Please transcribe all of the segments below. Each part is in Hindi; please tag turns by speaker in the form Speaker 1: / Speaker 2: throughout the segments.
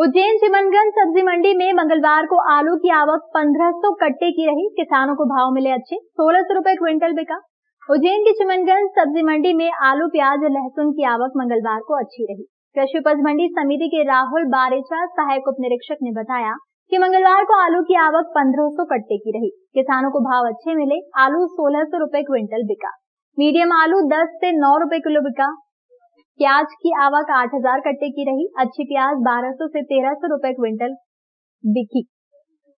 Speaker 1: उज्जैन चिमनगंज सब्जी मंडी में मंगलवार को आलू की आवक 1500 कट्टे की रही। किसानों को भाव मिले अच्छे, 1600 रुपए क्विंटल बिका। उज्जैन की चिमनगंज सब्जी मंडी में आलू, प्याज और लहसुन की आवक मंगलवार को अच्छी रही। कृषि उपज मंडी समिति के राहुल बारेचा सहायक उप निरीक्षक ने बताया कि मंगलवार को आलू की आवक 1500 कट्टे की रही। किसानों को भाव अच्छे मिले। आलू 1600 रुपए क्विंटल बिका। मीडियम आलू 10 से 9 रुपए किलो बिका। प्याज की आवक 8000 कट्टे की रही। अच्छी प्याज 1200 से 1300 रुपए क्विंटल बिकी।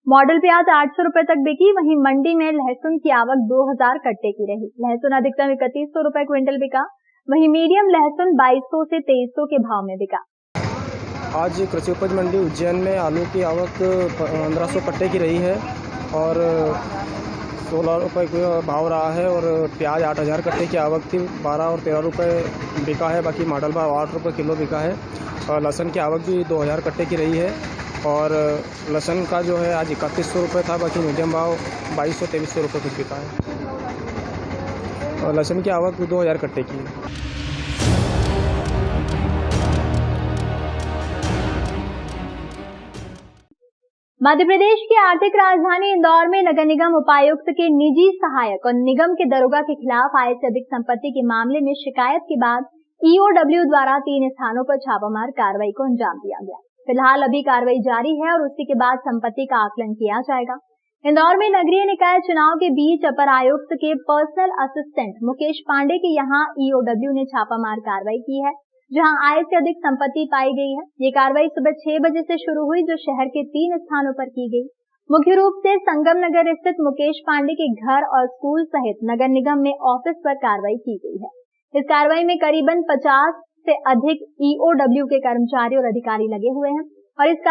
Speaker 1: मॉडल प्याज 800 रुपए तक बिकी। वहीं मंडी में लहसुन की आवक 2000 कट्टे की रही। लहसुन अधिकतम 3100 रुपए क्विंटल बिका। वहीं मीडियम लहसुन 2200 से 2300 के भाव में बिका।
Speaker 2: आज कृषि उपज मंडी उज्जैन में आलू की आवक 1500 कट्टे की रही है और 16 रुपए भाव रहा है और प्याज 8000 कट्टे की आवक थी, 12 और 13 रुपए बिका है। बाकी मॉडल भाव 8 रुपए किलो बिका है और लहसुन की आवक भी 2000 कट्टे की रही है और लहसुन का जो है आज 3100 रुपये था। बाकी मीडियम भाव 2200-2300 रुपये कुछ बिका है और लहसुन की आवक 2000 कट्टे की है।
Speaker 1: मध्य प्रदेश की आर्थिक राजधानी इंदौर में नगर निगम उपायुक्त के निजी सहायक और निगम के दरोगा के खिलाफ आय से अधिक संपत्ति के मामले में शिकायत के बाद ईओडब्ल्यू द्वारा 3 स्थानों पर छापामार कार्रवाई को अंजाम दिया गया। फिलहाल अभी कार्रवाई जारी है और उसी के बाद संपत्ति का आकलन किया जाएगा। इंदौर में नगरीय निकाय चुनाव के बीच अपर आयुक्त के पर्सनल असिस्टेंट मुकेश पांडे के यहाँ ईओडब्ल्यू ने छापामार कार्रवाई की है, जहां आय से अधिक संपत्ति पाई गई है। ये कार्रवाई सुबह 6 बजे से शुरू हुई, जो शहर के 3 स्थानों पर की गई। मुख्य रूप से संगम नगर स्थित मुकेश पांडे के घर और स्कूल सहित नगर निगम में ऑफिस पर कार्रवाई की गई है। इस कार्रवाई में करीबन 50 से अधिक ईओडब्ल्यू के कर्मचारी और अधिकारी लगे हुए हैं और इस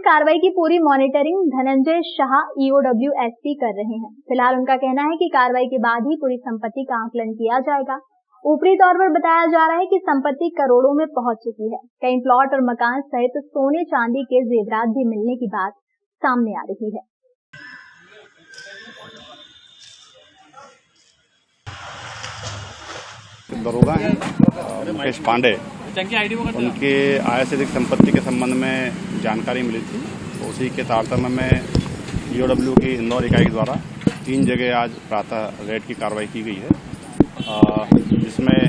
Speaker 1: कार्रवाई की पूरी monitoring Dhananjay Shah EOW SP कर रहे हैं। फिलहाल उनका कहना है कि कार्रवाई के बाद ही पूरी संपत्ति का आकलन किया जाएगा। ऊपरी तौर पर बताया जा रहा है कि संपत्ति करोड़ों में पहुंच चुकी है। कई प्लॉट और मकान सहित सोने चांदी के जेवरात भी मिलने की बात सामने आ रही है।
Speaker 3: दरोगा हैं मुकेश पांडे, उनके आय से अधिक संपत्ति के संबंध में जानकारी मिली थी। तो उसी के तारतम्य में ईओडब्ल्यू की इंदौर इकाई द्वारा 3 जगह आज प्रातः रेड की कार्रवाई की गई है, जिसमें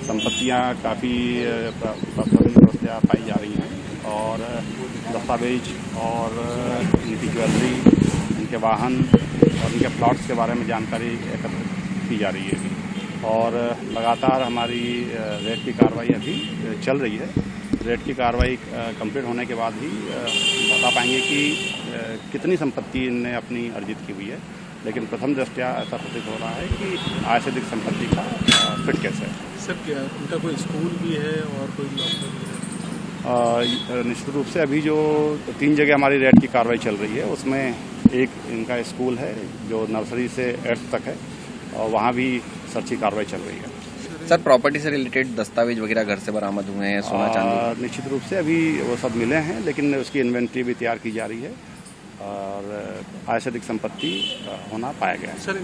Speaker 3: संपत्तियां काफ़ी व्यवस्था पाई जा रही हैं और दस्तावेज और इनकी ज्वेलरी, इनके वाहन और इनके प्लॉट्स के बारे में जानकारी एकत्र की जा रही है और लगातार हमारी रेड की कार्रवाई अभी चल रही है। रेड की कार्रवाई कंप्लीट होने के बाद ही बता पाएंगे कि कितनी संपत्ति इनने अपनी अर्जित की हुई है, लेकिन प्रथम दृष्टया ऐसा प्रतीत हो रहा है कि आय से अधिक संपत्ति का फिट कैसे है।
Speaker 4: सर, क्या उनका कोई स्कूल भी है और कोई लॉकर भी है?
Speaker 3: निश्चित रूप से अभी जो 3 जगह हमारी रेड की कार्रवाई चल रही है, उसमें एक इनका स्कूल है जो नर्सरी से 8th तक है और वहाँ भी सर्च की कार्रवाई चल रही है।
Speaker 5: सर, प्रॉपर्टी से रिलेटेड दस्तावेज वगैरह घर से बरामद हुए हैं, सोना चांदी?
Speaker 3: निश्चित रूप से अभी वो सब मिले हैं, लेकिन उसकी इन्वेंट्री भी तैयार की जा रही है और आय से अधिक संपत्ति होना पाया गया है।
Speaker 4: सर,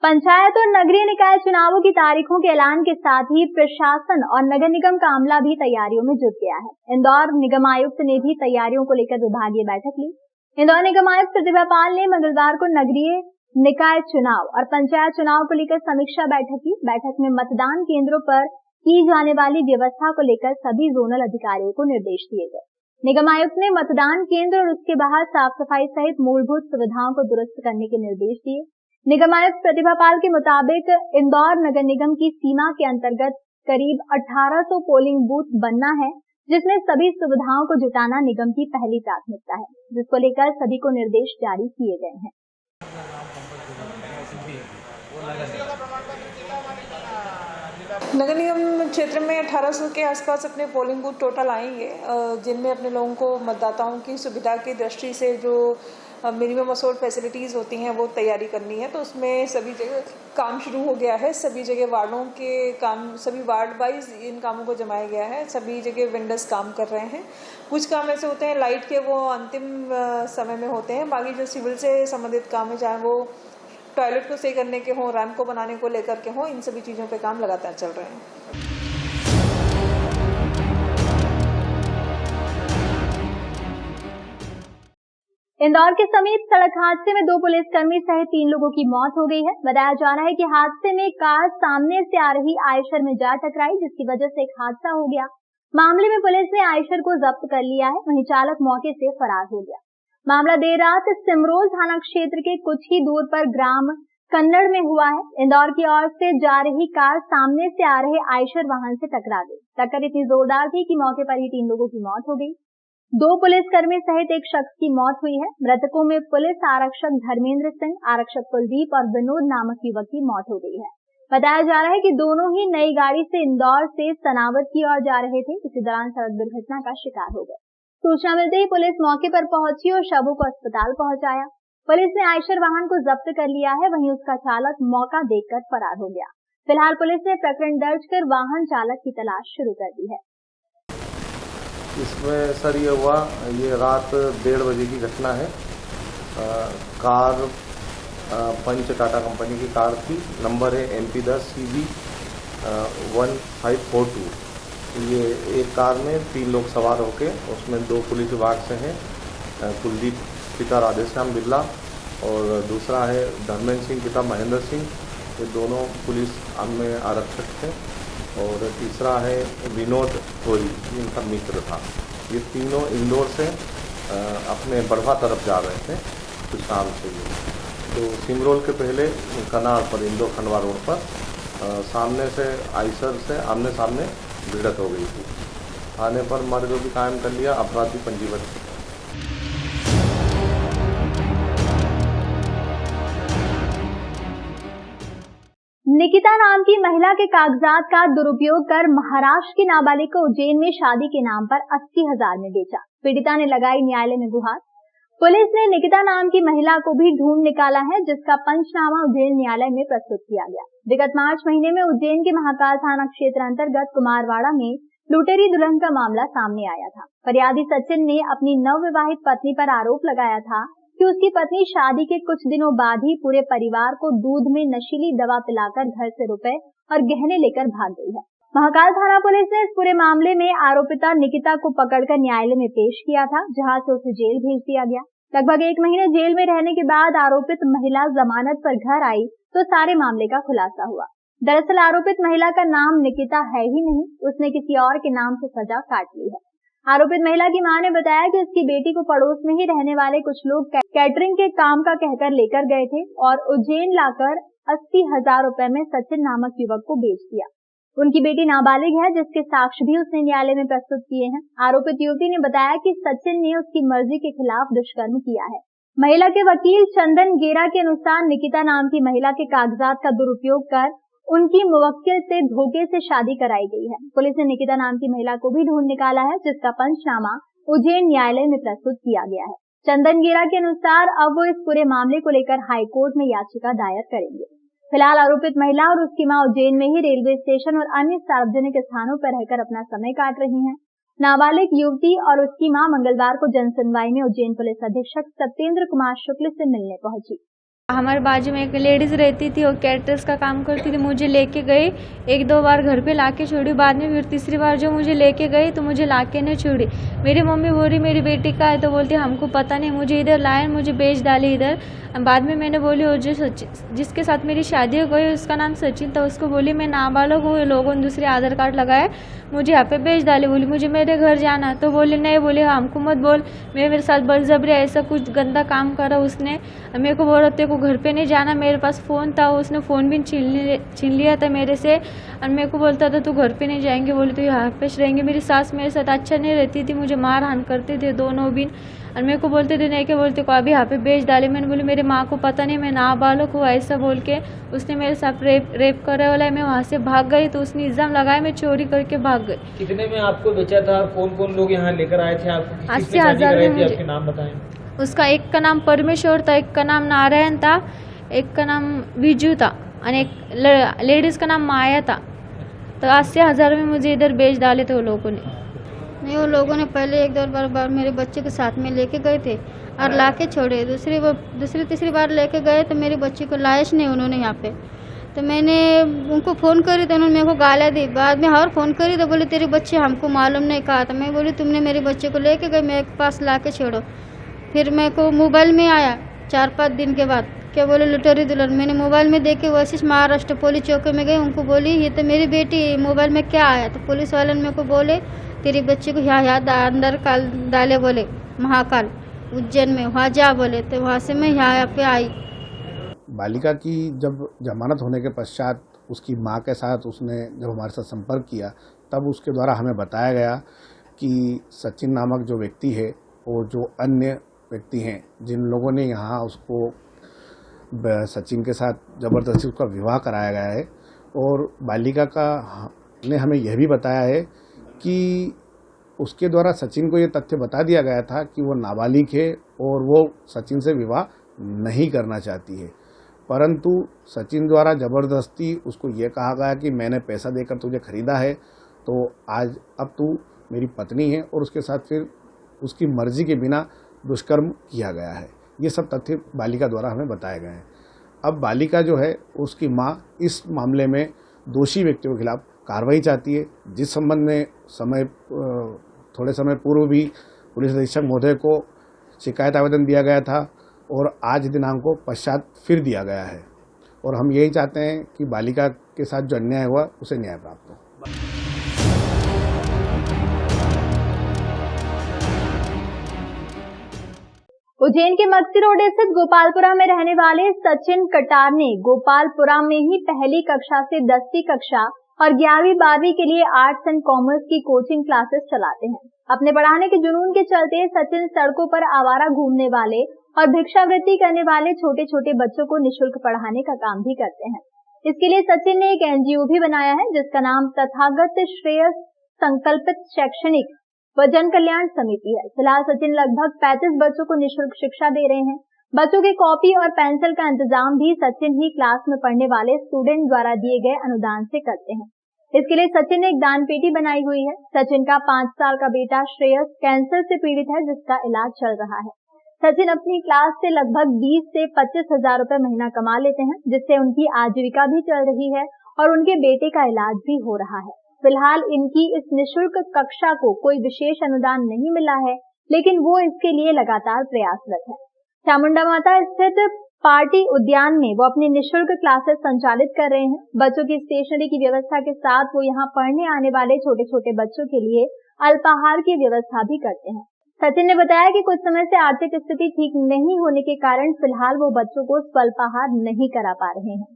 Speaker 1: पंचायत और नगरीय निकाय चुनावों की तारीखों के ऐलान के साथ ही प्रशासन और नगर निगम का अमला भी तैयारियों में जुट गया है। इंदौर निगम आयुक्त ने भी तैयारियों को लेकर विभागीय बैठक ली। इंदौर निगम आयुक्त प्रतिभा पाल ने मंगलवार को नगरीय निकाय चुनाव और पंचायत चुनाव को लेकर समीक्षा बैठक की। बैठक में मतदान केंद्रों पर की जाने वाली व्यवस्था को लेकर सभी जोनल अधिकारियों को निर्देश दिए गए। निगम आयुक्त ने मतदान केंद्र और उसके बाहर साफ सफाई सहित मूलभूत सुविधाओं को दुरुस्त करने के निर्देश दिए। निगम आयुक्त प्रतिभा पाल के मुताबिक इंदौर नगर निगम की सीमा के अंतर्गत करीब 1800 पोलिंग बूथ बनना है, जिसमें सभी सुविधाओं को जुटाना निगम की पहली प्राथमिकता है, जिसको लेकर सभी को निर्देश जारी किए गए हैं।
Speaker 6: नगर निगम क्षेत्र में 1800 के आसपास अपने पोलिंग बूथ टोटल आएंगे, जिनमें अपने लोगों को मतदाताओं की सुविधा की दृष्टि से जो मिनिमम असोर्ट फैसिलिटीज़ होती हैं वो तैयारी करनी है। तो उसमें सभी जगह काम शुरू हो गया है। सभी जगह वार्डों के काम, सभी वार्ड वाइज इन कामों को जमाया गया है। सभी जगह वेंडर्स काम कर रहे हैं। कुछ काम ऐसे होते हैं लाइट के, वो अंतिम समय में होते हैं। बाकी जो सिविल से संबंधित काम है, चाहे वो टॉयलेट को सही करने के हों, रैंप को बनाने को लेकर के हों, इन सभी चीज़ों पे काम लगातार चल रहे हैं।
Speaker 1: इंदौर के समीप सड़क हादसे में 2 पुलिसकर्मी सहित 3 लोगों की मौत हो गई है। बताया जा रहा है कि हादसे में कार सामने से आ रही आयशर में जा टकराई, जिसकी वजह से एक हादसा हो गया। मामले में पुलिस ने आयशर को जब्त कर लिया है, वहीं चालक मौके से फरार हो गया। मामला देर रात सिमरोल थाना क्षेत्र के कुछ ही दूर पर ग्राम कन्नड़ में हुआ है। इंदौर की ओर से जा रही कार सामने से आ रहे आयशर वाहन से टकरा गई। टक्कर इतनी जोरदार थी कि मौके पर ही 3 लोगों की मौत हो गई। 2 पुलिसकर्मी सहित एक शख्स की मौत हुई है। मृतकों में पुलिस आरक्षक धर्मेंद्र सिंह, आरक्षक कुलदीप और विनोद नामक युवक की मौत हो गई है। बताया जा रहा है कि दोनों ही नई गाड़ी से इंदौर से सनावद की ओर जा रहे थे। इसी दौरान सड़क दुर्घटना का शिकार हो गए। सूचना मिलते ही पुलिस मौके पर पहुंची और शवों को अस्पताल पहुंचाया। पुलिस ने आयशर वाहन को जब्त कर लिया है, वहीं उसका चालक मौका देखकर फरार हो गया। फिलहाल पुलिस ने प्रकरण दर्ज कर वाहन चालक की तलाश शुरू कर दी है।
Speaker 7: इसमें सर ये हुआ, ये रात 1:30 बजे की घटना है। कार पंच टाटा कंपनी की कार थी, नंबर है MP10 CB 1542। ये एक कार में 3 लोग सवार होके, उसमें 2 पुलिस विभाग से हैं, कुलदीप पिता राधेश्याम बिरला और दूसरा है धर्मेंद्र सिंह पिता महेंद्र सिंह। ये दोनों पुलिस में आरक्षक थे। और तीसरा है विनोद थोरी, इनका मित्र था। ये तीनों इंदौर से अपने बढ़वा तरफ जा रहे थे विशाल से। तो सिमरोल के पहले कनाड़ पर इंदौर खंडवा रोड पर सामने से आयशर से आमने सामने भिड़ंत हो गई थी। थाने पर मर्ग भी कायम कर लिया, अपराधी पंजीबद्ध।
Speaker 1: निकिता नाम की महिला के कागजात का दुरुपयोग कर महाराष्ट्र की नाबालिग को उज्जैन में शादी के नाम पर 80,000 में बेचा। पीड़िता ने लगाई न्यायालय में गुहार। पुलिस ने निकिता नाम की महिला को भी ढूंढ निकाला है, जिसका पंचनामा उज्जैन न्यायालय में प्रस्तुत किया गया। विगत मार्च महीने में उज्जैन के महाकाल थाना क्षेत्र अंतर्गत कुमारवाड़ा में लुटेरी दुल्हन का मामला सामने आया था। फरियादी सचिन ने अपनी नवविवाहित पत्नी पर आरोप लगाया था कि उसकी पत्नी शादी के कुछ दिनों बाद ही पूरे परिवार को दूध में नशीली दवा पिलाकर घर से रुपए और गहने लेकर भाग गई है। महाकाल थाना पुलिस ने इस पूरे मामले में आरोपिता निकिता को पकड़कर न्यायालय में पेश किया था, जहां से उसे जेल भेज दिया गया। लगभग 1 महीने जेल में रहने के बाद आरोपित महिला जमानत पर घर आई तो सारे मामले का खुलासा हुआ। दरअसल आरोपित महिला का नाम निकिता है ही नहीं, उसने किसी और के नाम से सजा काट ली है। आरोपित महिला की मां ने बताया कि उसकी बेटी को पड़ोस में ही रहने वाले कुछ लोग कैटरिंग के काम का कहकर लेकर गए थे और उज्जैन लाकर 80,000 रुपए में सचिन नामक युवक को बेच दिया। उनकी बेटी नाबालिग है, जिसके साक्ष्य भी उसने न्यायालय में प्रस्तुत किए हैं। आरोपित युवती ने बताया कि सचिन ने उसकी मर्जी के खिलाफ दुष्कर्म किया है। महिला के वकील चंदन गेरा के अनुसार निकिता नाम की महिला के कागजात का दुरुपयोग कर उनकी मुवक्किल से धोखे से शादी कराई गई है। पुलिस ने निकिता नाम की महिला को भी ढूंढ निकाला है, जिसका पंचनामा उज्जैन न्यायालय में प्रस्तुत किया गया है। चंदन गेरा के अनुसार अब वो इस पूरे मामले को लेकर हाईकोर्ट में याचिका दायर करेंगे। फिलहाल आरोपित महिला और उसकी मां उज्जैन में ही रेलवे स्टेशन और अन्य सार्वजनिक स्थानों पर रहकर अपना समय काट रही हैं। नाबालिग युवती और उसकी मां मंगलवार को जनसुनवाई में उज्जैन पुलिस अधीक्षक सत्येंद्र कुमार शुक्ल से मिलने पहुंची।
Speaker 8: हमारे बाजू में एक लेडीज रहती थी, वो कैटरर्स का काम करती थी। मुझे लेके गई, 1-2 बार घर पे लाके छोड़ी, बाद में फिर तीसरी बार जो मुझे लेके गई तो मुझे लाके नहीं छोड़ी। मेरी मम्मी बोली मेरी बेटी का है, तो बोलती हमको पता नहीं, मुझे इधर लाए, मुझे बेच डाली इधर। बाद में मैंने बोली और जिसके साथ मेरी शादी हो गई उसका नाम सचिन था, उसको बोली मैं नाबालिग हूँ, लोगों ने दूसरे आधार कार्ड लगाए, मुझे यहाँ पे बेच डाली। बोली मुझे मेरे घर जाना, तो बोली नहीं, बोले हमको मत बोल, मेरे साथ बलजबरी ऐसा कुछ गंदा काम करा उसने। मेरे को बोला तेरे को घर पे नहीं जाना, मेरे पास फ़ोन था, उसने फ़ोन भी छीन लिया था मेरे से और मेरे को बोलता था तू घर पे नहीं जाएंगे, बोले तो यहाँ पे रहेंगे। मेरी सास मेरे साथ अच्छा नहीं रहती थी, मुझे मार हान करते थे दोनों भी और मेरे को बोलते थे नहीं, के बोलते को अभी यहाँ पे बेच डाले। मैंने बोली मेरी माँ को पता नहीं, मैं नाबालिग हूँ, ऐसा बोल के उसने मेरे साथ रेप करे वाला है। मैं वहाँ से भाग गई तो उसने इल्ज़ाम लगाया मैं चोरी करके भाग गई।
Speaker 9: कितने में आपको बेचा था? कौन कौन लोग यहाँ लेकर आए थे आपको?
Speaker 8: 80,000 में।
Speaker 9: आपके नाम बताएं।
Speaker 8: उसका एक का नाम परमेश्वर था, एक का नाम नारायण था, एक का नाम विजू था और एक लेडीज़ का नाम माया था। तो 80,000 में मुझे इधर बेच डाले थे वो लोगों ने।
Speaker 10: नहीं, वो लोगों ने पहले 1-2 बार मेरे बच्चे के साथ में लेके गए थे
Speaker 8: और ला के छोड़े। दूसरी तीसरी बार लेके गए तो मेरी बच्ची को लाश नहीं उन्होंने यहाँ पे। तो मैंने उनको फ़ोन करी तो उन्होंने मेरे को गालियाँ दी। बाद में और फ़ोन करी तो बोले तेरी बच्ची हमको मालूम नहीं कहा था। मैं बोली तुमने मेरी बच्ची को लेके गए मेरे पास ला के छोड़ो। फिर मेरे को मोबाइल में आया 4-5 दिन के बाद, क्या बोले लुटेरी दुल्हन। मैंने मोबाइल में देख के वैसे महाराष्ट्र पुलिस चौकी में गई, उनको बोली ये तो मेरी बेटी है, मोबाइल में क्या आया। तो पुलिस वाले ने मेरे को बोले तेरी बच्ची को यहाँ अंदर काल डाले, बोले महाकाल उज्जैन में, वहाँ जा बोले। तो वहाँ से मैं यहाँ पे आई।
Speaker 10: बालिका की जब जमानत होने के पश्चात उसकी मां के साथ उसने जब हमारे साथ संपर्क किया, तब उसके द्वारा हमें बताया गया कि सचिन नामक जो व्यक्ति है और जो अन्य व्यक्ति हैं जिन लोगों ने यहाँ उसको सचिन के साथ ज़बरदस्ती उसका विवाह कराया गया है, और बालिका का ने हमें यह भी बताया है कि उसके द्वारा सचिन को ये तथ्य बता दिया गया था कि वो नाबालिग है और वो सचिन से विवाह नहीं करना चाहती है, परंतु सचिन द्वारा ज़बरदस्ती उसको ये कहा गया कि मैंने पैसा देकर तुझे खरीदा है, तो आज अब तू मेरी पत्नी है, और उसके साथ फिर उसकी मर्जी के बिना दुष्कर्म किया गया है। ये सब तथ्य बालिका द्वारा हमें बताए गए हैं। अब बालिका जो है उसकी माँ इस मामले में दोषी व्यक्तियों के खिलाफ कार्रवाई चाहती है, जिस संबंध में थोड़े समय पूर्व भी पुलिस अधीक्षक महोदय को शिकायत आवेदन दिया गया था, और आज दिनांक को पश्चात फिर दिया गया है, और हम यही चाहते हैं कि बालिका के साथ जो अन्याय हुआ उसे न्याय प्राप्त हो।
Speaker 1: उज्जैन के मक्सी रोड स्थित गोपालपुरा में रहने वाले सचिन कटार ने गोपालपुरा में ही पहली कक्षा से 10वीं कक्षा और 11वीं 12वीं के लिए आर्ट्स एंड कॉमर्स की कोचिंग क्लासेस चलाते हैं। अपने पढ़ाने के जुनून के चलते सचिन सड़कों पर आवारा घूमने वाले और भिक्षावृत्ति करने वाले छोटे छोटे बच्चों को निःशुल्क पढ़ाने का काम भी करते हैं। इसके लिए सचिन ने एक NGO भी बनाया है जिसका नाम तथागत श्रेयस संकल्पित शैक्षणिक व जन कल्याण समिति है। फिलहाल सचिन लगभग 35 बच्चों को निःशुल्क शिक्षा दे रहे हैं। बच्चों के कॉपी और पेंसिल का इंतजाम भी सचिन ही क्लास में पढ़ने वाले स्टूडेंट द्वारा दिए गए अनुदान से करते हैं। इसके लिए सचिन ने एक दान पेटी बनाई हुई है। सचिन का 5 साल का बेटा श्रेयस कैंसर से पीड़ित है, जिसका इलाज चल रहा है। सचिन अपनी क्लास से लगभग 20 से 25 हजार रुपए महीना कमा लेते हैं, जिससे उनकी आजीविका भी चल रही है और उनके बेटे का इलाज भी हो रहा है। फिलहाल इनकी इस निःशुल्क कक्षा को कोई विशेष अनुदान नहीं मिला है, लेकिन वो इसके लिए लगातार प्रयासरत है। चामुंडा माता स्थित पार्टी उद्यान में वो अपनी निःशुल्क क्लासेस संचालित कर रहे हैं। बच्चों की स्टेशनरी की व्यवस्था के साथ वो यहाँ पढ़ने आने वाले छोटे छोटे बच्चों के लिए अल्पाहार की व्यवस्था भी करते हैं। सचिन ने बताया कि कुछ समय से आर्थिक स्थिति ठीक नहीं होने के कारण फिलहाल वो बच्चों को स्वल्पाहार नहीं करा पा रहे हैं।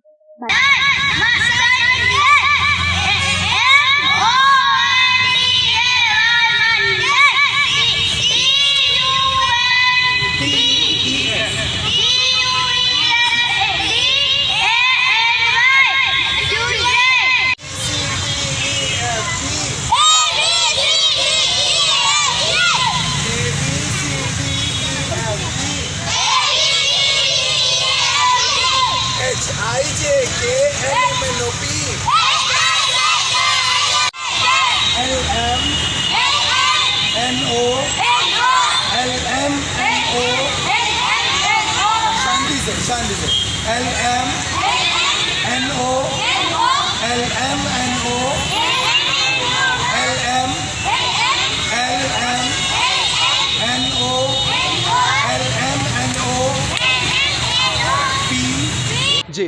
Speaker 11: जी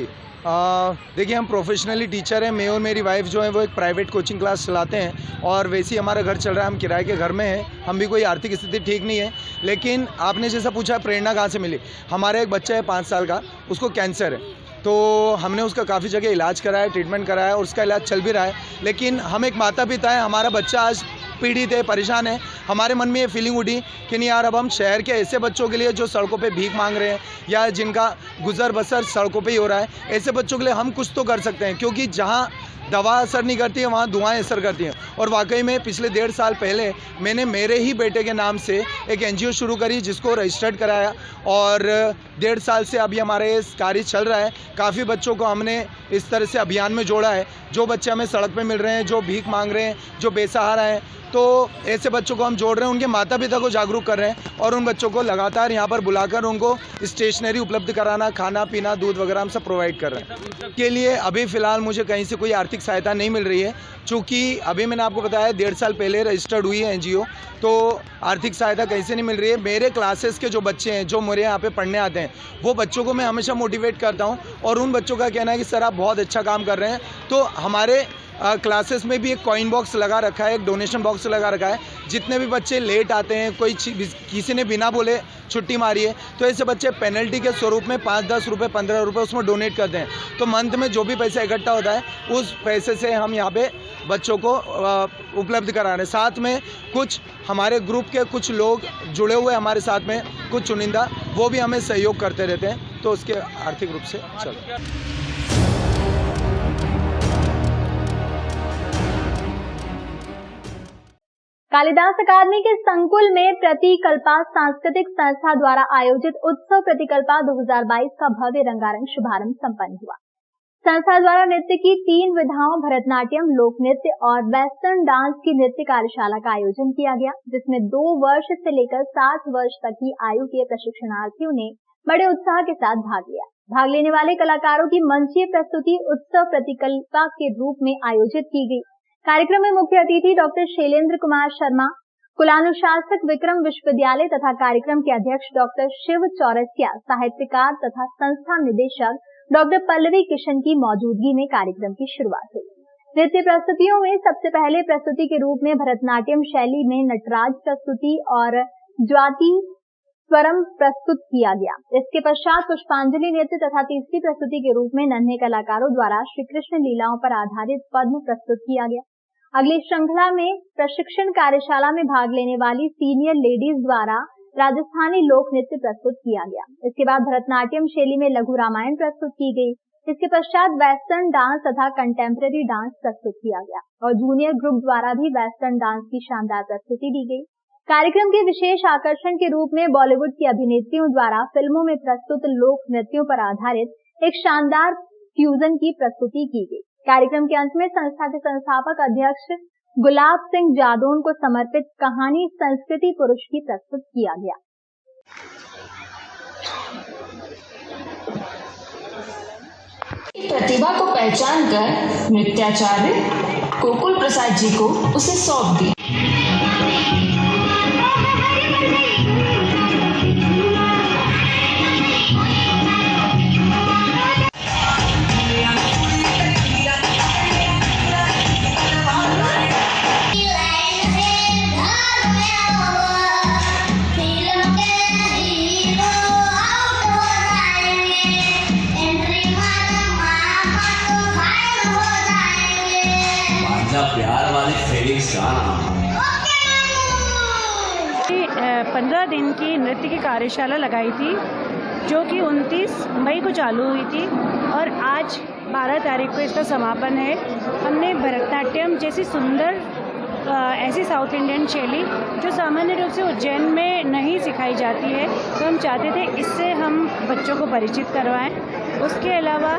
Speaker 11: देखिए, हम प्रोफेशनली टीचर हैं। मैं और मेरी वाइफ जो है वो एक प्राइवेट कोचिंग क्लास चलाते हैं, और वैसे ही हमारा घर चल रहा है। हम किराए के घर में हैं, हम भी कोई आर्थिक स्थिति ठीक नहीं है। लेकिन आपने जैसा पूछा प्रेरणा कहाँ से मिली, हमारा एक बच्चा है 5 साल का, उसको कैंसर है, तो हमने उसका काफ़ी जगह इलाज कराया, ट्रीटमेंट कराया, और उसका इलाज चल भी रहा है। लेकिन हम एक माता पिता हैं, हमारा बच्चा आज पीड़ित है, परेशान है। हमारे मन में ये फीलिंग उठी कि नहीं यार, अब हम शहर के ऐसे बच्चों के लिए जो सड़कों पे भीख मांग रहे हैं या जिनका गुजर बसर सड़कों पे ही हो रहा है, ऐसे बच्चों के लिए हम कुछ तो कर सकते हैं। क्योंकि जहाँ दवा असर नहीं करती है, वहाँ दुआएं असर करती हैं। और वाकई में पिछले 1.5 साल पहले मैंने मेरे ही बेटे के नाम से एक NGO शुरू करी, जिसको रजिस्टर्ड कराया, और 1.5 साल से अभी हमारे ये कार्य चल रहा है। काफ़ी बच्चों को हमने इस तरह से अभियान में जोड़ा है। जो बच्चे हमें सड़क पे मिल रहे हैं, जो भीख मांग रहे हैं, जो बेसहारा हैं, तो ऐसे बच्चों को हम जोड़ रहे हैं, उनके माता पिता को जागरूक कर रहे हैं, और उन बच्चों को लगातार यहाँ पर बुलाकर उनको स्टेशनरी उपलब्ध कराना, खाना पीना, दूध वगैरह हम सब प्रोवाइड कर रहे हैं। के लिए अभी फ़िलहाल मुझे कहीं से कोई आर्थिक सहायता नहीं मिल रही है, चूँकि अभी मैंने आपको बताया 1.5 साल पहले रजिस्टर्ड हुई है NGO, तो आर्थिक सहायता कहीं से नहीं मिल रही है। मेरे क्लासेस के जो बच्चे हैं, जो मेरे यहाँ पे पढ़ने आते हैं, वो बच्चों को मैं हमेशा मोटिवेट करता हूँ, और उन बच्चों का कहना है कि सर आप बहुत अच्छा काम कर रहे हैं। तो हमारे क्लासेस में भी एक कॉइन बॉक्स लगा रखा है, एक डोनेशन बॉक्स लगा रखा है। जितने भी बच्चे लेट आते हैं, कोई किसी ने बिना बोले छुट्टी मारी है, तो ऐसे बच्चे पेनल्टी के स्वरूप में 5-10 रुपये, 15 रुपये उसमें डोनेट करते हैं। तो मंथ में जो भी पैसा इकट्ठा होता है, उस पैसे से हम यहाँ पे बच्चों को उपलब्ध करा रहे हैं। साथ में कुछ हमारे ग्रुप के कुछ लोग जुड़े हुए हमारे साथ में, कुछ चुनिंदा, वो भी हमें सहयोग करते रहते हैं, तो उसके आर्थिक रूप से चल।
Speaker 1: कालिदास अकादमी के संकुल में प्रतिकल्पा सांस्कृतिक संस्था द्वारा आयोजित उत्सव प्रतिकल्पा 2022 का भव्य रंगारंग शुभारंभ संपन्न हुआ। संस्था द्वारा नृत्य की 3 विधाओं भरतनाट्यम, लोक नृत्य और वेस्टर्न डांस की नृत्य कार्यशाला का आयोजन किया गया, जिसमें 2 वर्ष से लेकर 60 वर्ष तक की आयु के प्रशिक्षणार्थियों ने बड़े उत्साह के साथ भाग लिया। भाग लेने वाले कलाकारों की मंचीय प्रस्तुति उत्सव प्रतिकल्पा के रूप में आयोजित की गई। कार्यक्रम में मुख्य अतिथि डॉक्टर शैलेंद्र कुमार शर्मा, कुलानुशासक विक्रम विश्वविद्यालय तथा कार्यक्रम के अध्यक्ष डॉक्टर शिव चौरसिया, साहित्यकार तथा संस्था निदेशक डॉक्टर पल्लवी किशन की मौजूदगी में कार्यक्रम की शुरुआत हुई। नृत्य प्रस्तुतियों में सबसे पहले प्रस्तुति के रूप में भरतनाट्यम शैली में नटराज प्रस्तुति और ज्वाति स्वरम प्रस्तुत किया गया। इसके पश्चात पुष्पांजलि नृत्य तथा तीसरी प्रस्तुति के रूप में नन्हे कलाकारों द्वारा श्री कृष्ण लीलाओं पर आधारित पद्म प्रस्तुत किया गया। अगली श्रृंखला में प्रशिक्षण कार्यशाला में भाग लेने वाली सीनियर लेडीज द्वारा राजस्थानी लोक नृत्य प्रस्तुत किया गया। इसके बाद भरतनाट्यम शैली में लघु रामायण प्रस्तुत की गई। इसके पश्चात वेस्टर्न डांस तथा कंटेम्प्रेरी डांस प्रस्तुत किया गया और जूनियर ग्रुप द्वारा भी वेस्टर्न डांस की शानदार प्रस्तुति दी गई। कार्यक्रम के विशेष आकर्षण के रूप में बॉलीवुड की अभिनेत्रियों द्वारा फिल्मों में प्रस्तुत लोक नृत्यों पर आधारित एक शानदार फ्यूजन की प्रस्तुति की गई। कार्यक्रम के अंत में संस्था के संस्थापक अध्यक्ष गुलाब सिंह जादौन को समर्पित कहानी संस्कृति पुरुष की प्रस्तुत किया गया।
Speaker 12: प्रतिभा को पहचान कर नृत्याचार्य गोकुल प्रसाद जी को उसे सौंप दी।
Speaker 13: प्यार वाले
Speaker 14: 15 दिन की नृत्य की कार्यशाला लगाई थी, जो कि 29 मई को चालू हुई थी और आज 12 तारीख को इसका समापन है। हमने भरतनाट्यम जैसी सुंदर ऐसी साउथ इंडियन शैली जो सामान्य रूप से उज्जैन में नहीं सिखाई जाती है, तो हम चाहते थे इससे हम बच्चों को परिचित करवाएं। उसके अलावा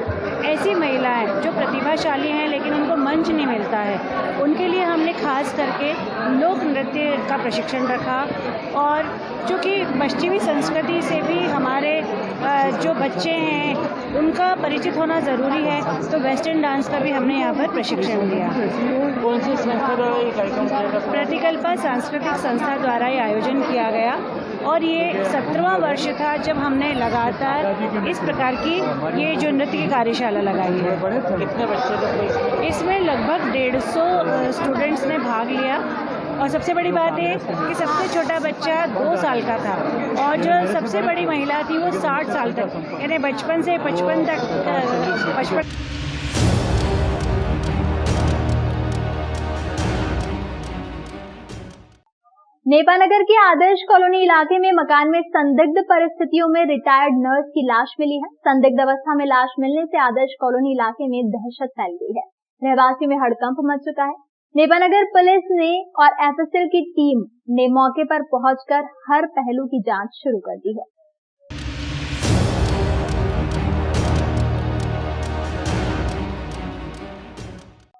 Speaker 14: ऐसी महिलाएं जो प्रतिभाशाली हैं लेकिन उनको मंच नहीं मिलता है, उनके लिए हमने खास करके लोक नृत्य का प्रशिक्षण रखा। और चूँकि पश्चिमी संस्कृति से भी हमारे जो बच्चे हैं उनका परिचित होना ज़रूरी है, तो वेस्टर्न डांस का भी हमने यहाँ पर प्रशिक्षण दिया।
Speaker 9: कौन सी संस्था द्वारा ये कार्यक्रम किया गया?
Speaker 14: प्रतिकल्पा सांस्कृतिक संस्था द्वारा ये आयोजन किया गया और ये 17वां वर्ष था जब हमने लगातार इस प्रकार की ये जो नृत्य की कार्यशाला लगाई है।
Speaker 9: कितने बच्चे थे?
Speaker 14: इसमें लगभग 150 स्टूडेंट्स ने भाग लिया और सबसे बड़ी बात है कि सबसे छोटा बच्चा 2 साल का था और जो सबसे बड़ी महिला थी वो 60 साल तक, यानी बचपन से 55 तक 55।
Speaker 1: नेपानगर के आदर्श कॉलोनी इलाके में मकान में संदिग्ध परिस्थितियों में रिटायर्ड नर्स की लाश मिली है। संदिग्ध अवस्था में लाश मिलने से आदर्श कॉलोनी इलाके में दहशत फैल गई है। रहवासियों में हड़कंप मच चुका है। नेपानगर पुलिस ने और एफएसएल की टीम ने मौके पर पहुंचकर हर पहलू की जांच शुरू कर दी है।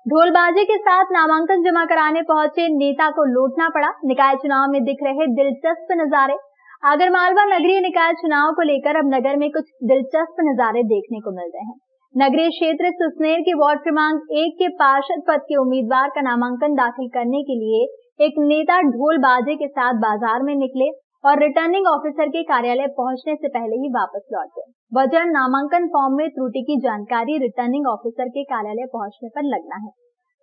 Speaker 1: ढोलबाजी के साथ नामांकन जमा कराने पहुंचे नेता को लूटना पड़ा। निकाय चुनाव में दिख रहे दिलचस्प नजारे। आगरमालवा नगरीय निकाय चुनाव को लेकर अब नगर में कुछ दिलचस्प नजारे देखने को मिल रहे हैं। नगरीय क्षेत्र सुसनेर के वार्ड क्रमांक 1 के पार्षद पद के उम्मीदवार का नामांकन दाखिल करने के लिए एक नेता ढोल बाजे के साथ बाजार में निकले और रिटर्निंग ऑफिसर के कार्यालय पहुंचने से पहले ही वापस लौट गए। वजह नामांकन फॉर्म में त्रुटि की जानकारी रिटर्निंग ऑफिसर के कार्यालय पहुंचने पर लगना है।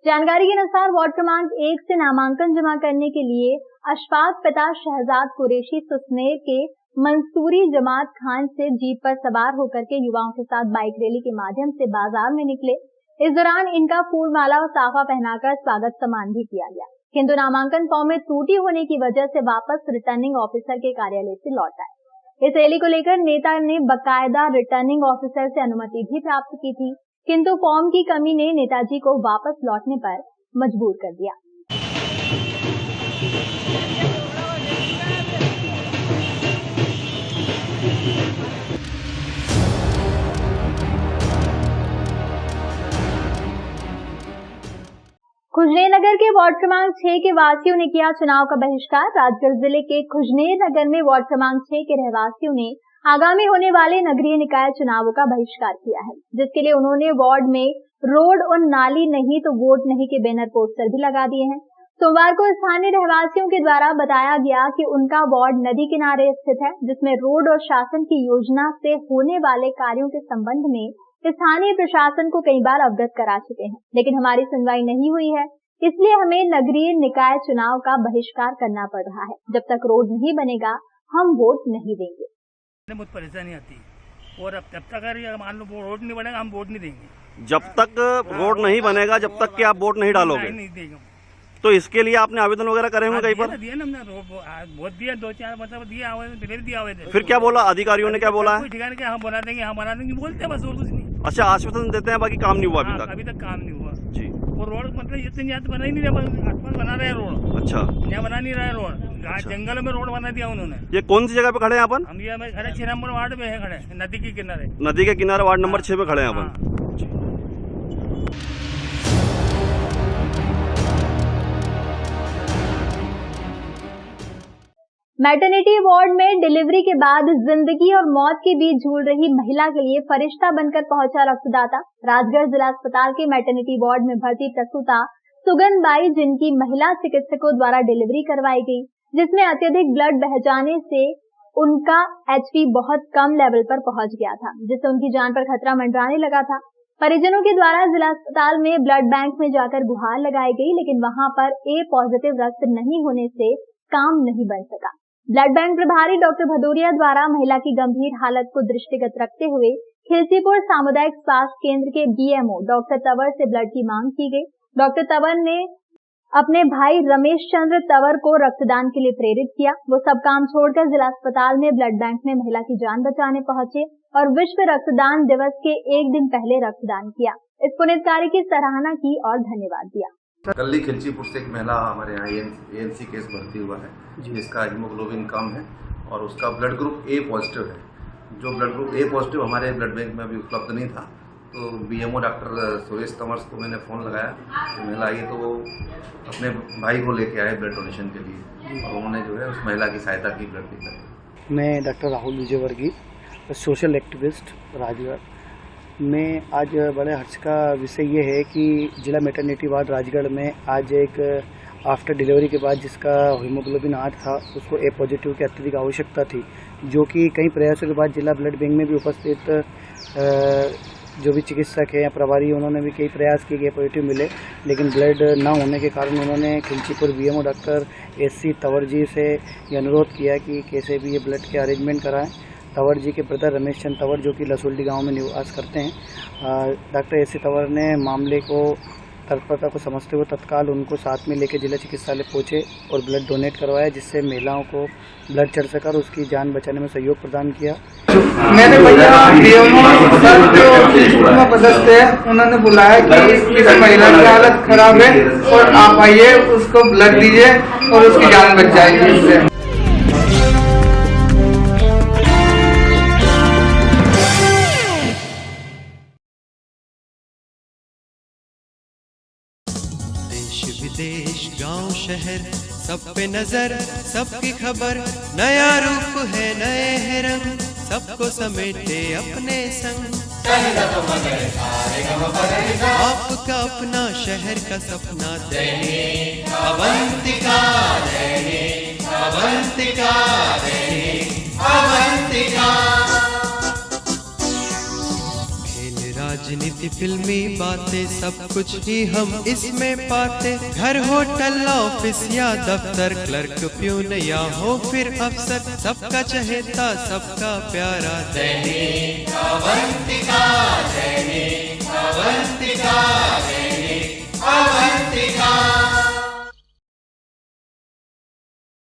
Speaker 1: जानकारी के अनुसार वार्ड क्रमांक 1 से नामांकन जमा करने के लिए अशफाक पिता शहजाद कुरैशी सुसनेर के मंसूरी जमात खान से जीप पर सवार होकर के युवाओं के साथ बाइक रैली के माध्यम से बाजार में निकले। इस दौरान इनका फूल माला और साफा पहनाकर स्वागत सम्मान भी किया गया, किंतु नामांकन फॉर्म में त्रुटि होने की वजह से वापस रिटर्निंग ऑफिसर के कार्यालय से लौट आए। इस रैली को लेकर नेता ने बकायदा रिटर्निंग ऑफिसर से अनुमति भी प्राप्त की थी, किंतु फॉर्म की कमी ने नेताजी को वापस लौटने पर मजबूर कर दिया। खुजनेर नगर के वार्ड क्रमांक 6 के वासियों ने किया चुनाव का बहिष्कार। राजगढ़ जिले के खुजनेर नगर में वार्ड क्रमांक 6 के रहवासियों ने आगामी होने वाले नगरीय निकाय चुनावों का बहिष्कार किया है, जिसके लिए उन्होंने वार्ड में रोड और नाली नहीं तो वोट नहीं के बैनर पोस्टर भी लगा दिए हैं। सोमवार को स्थानीय रहवासियों के द्वारा बताया गया कि उनका वार्ड नदी किनारे स्थित है, जिसमें रोड और शासन की योजना से होने वाले कार्यों के संबंध में स्थानीय प्रशासन को कई बार अवगत करा चुके हैं, लेकिन हमारी सुनवाई नहीं हुई है। इसलिए हमें नगरीय निकाय चुनाव का बहिष्कार करना पड़ रहा है। जब तक रोड नहीं बनेगा हम वोट नहीं देंगे।
Speaker 13: बहुत परेशानी आती है और अब जब तक अगर मान लो रोड नहीं बनेगा हम वोट नहीं देंगे।
Speaker 15: जब तक रोड नहीं बनेगा जब तक कि आप वोट नहीं डालोगे?
Speaker 13: नहीं देंगे।
Speaker 15: तो इसके लिए आपने आवेदन वगैरह करे होंगे कहीं पर?
Speaker 13: दिया ना हमने, वोट दिया, 2-4 मतलब दिया आवेदन।
Speaker 15: फिर क्या बोला अधिकारियों ने? क्या बोला है?
Speaker 13: ठिकाने हम बना देंगे बोलते हैं, बस और कुछ नहीं।
Speaker 15: अच्छा, आश्वासन देते हैं, बाकी काम नहीं हुआ अभी तक?
Speaker 13: अभी तक काम नहीं हुआ
Speaker 15: जी।
Speaker 13: और रोड मतलब इतनी याद बना ही नहीं रहा, आसपास बना रहे रोड।
Speaker 15: अच्छा,
Speaker 13: यहाँ बना नहीं रहा रोड। जंगल में रोड बना दिया उन्होंने।
Speaker 15: ये कौन सी जगह पे खड़े हैं अपन?
Speaker 13: हम ये खड़े 6 नंबर वार्ड में है, खड़े नदी के किनारे।
Speaker 15: नदी के किनारे वार्ड नंबर 6 पे खड़े हैं अपन।
Speaker 1: मैटरनिटी वार्ड में डिलीवरी के बाद जिंदगी और मौत के बीच झूल रही महिला के लिए फरिश्ता बनकर पहुंचा रक्तदाता। राजगढ़ जिला अस्पताल के मैटरनिटी वार्ड में भर्ती प्रसूता सुगन बाई, जिनकी महिला चिकित्सकों द्वारा डिलीवरी करवाई गई, जिसमें अत्यधिक ब्लड बह जाने से उनका HP बहुत कम लेवल पर पहुंच गया था, जिससे उनकी जान पर खतरा मंडराने लगा था। परिजनों के द्वारा जिला अस्पताल में ब्लड बैंक में जाकर गुहार लगाई गई, लेकिन वहां पर A पॉजिटिव रक्त नहीं होने से काम नहीं बन सका। ब्लड बैंक प्रभारी डॉक्टर भदौरिया द्वारा महिला की गंभीर हालत को दृष्टिगत रखते हुए खिलचीपुर सामुदायिक स्वास्थ्य केंद्र के BMO डॉक्टर तंवर से ब्लड की मांग की गई। डॉक्टर तंवर ने अपने भाई रमेश चंद्र तंवर को रक्तदान के लिए प्रेरित किया। वो सब काम छोड़कर जिला अस्पताल में ब्लड बैंक में महिला की जान बचाने पहुंचे और विश्व रक्तदान दिवस के एक दिन पहले रक्तदान किया। इस पुण्य कार्य की सराहना की और धन्यवाद दिया।
Speaker 16: कल ही खिलचीपुर से एक महिला हमारे यहाँ ANC केस भर्ती हुआ है, जिसका हीमोग्लोबिन कम है और उसका ब्लड ग्रुप A पॉजिटिव है। जो ब्लड ग्रुप A पॉजिटिव हमारे ब्लड बैंक में अभी उपलब्ध नहीं था, तो BMO डॉक्टर सुरेश तंवर को मैंने फ़ोन लगाया तो महिला आई, तो वो अपने भाई को लेके आए ब्लड डोनेशन के लिए और उन्होंने जो है उस महिला की सहायता की ब्लड देकर।
Speaker 17: मैं doctor Rahul Vijayvargiya, social activist Rajgarh में। आज बड़े हर्ष का विषय ये है कि जिला मैटरनिटी वार्ड राजगढ़ में आज एक आफ्टर डिलीवरी के बाद जिसका हीमोग्लोबिन 8 था, उसको A पॉजिटिव की अत्यधिक आवश्यकता थी, जो कि कई प्रयासों के बाद जिला ब्लड बैंक में भी उपस्थित जो भी चिकित्सक है या प्रभारी, उन्होंने भी कई प्रयास किए कि पॉजिटिव मिले, लेकिन ब्लड ना होने के कारण उन्होंने Khilchipur BMO doctor SC Tanwar ji से ये अनुरोध किया कि कैसे भी ये ब्लड के अरेंजमेंट कराएं। तंवर जी के ब्रदर रमेश चंद तंवर, जो कि लसोल्डी गांव में निवास करते हैं, डॉक्टर SC तंवर ने मामले को तत्परता को समझते हुए तत्काल उनको साथ में लेकर जिला चिकित्सालय पहुँचे और ब्लड डोनेट करवाया, जिससे महिलाओं को ब्लड चढ़ सका और उसकी जान बचाने में सहयोग प्रदान किया।
Speaker 18: मैंने भैया जो पदस्थ है उन्होंने बुलाया कि इस महिला की हालत खराब है और आप आइए उसको ब्लड दीजिए और उसकी जान बच जाएगी इससे।
Speaker 19: विदेश गांव शहर सब पे नजर, सबकी खबर, नया रूप है नए है रंग, सबको समेटे अपने संग। आपका अपना शहर का सपना दैनिक अवंतिका, दैनिक अवंतिका, दैनिक अवंतिका। राजनीति फिल्मी बातें सब कुछ ही हम इसमें पाते, घर होटल ऑफिस या दफ्तर, क्लर्क प्यून या हो फिर अफसर, सबका चहेता सबका प्यारा दैनिक अवंतिका, दैनिक अवंतिका, दैनिक अवंतिका।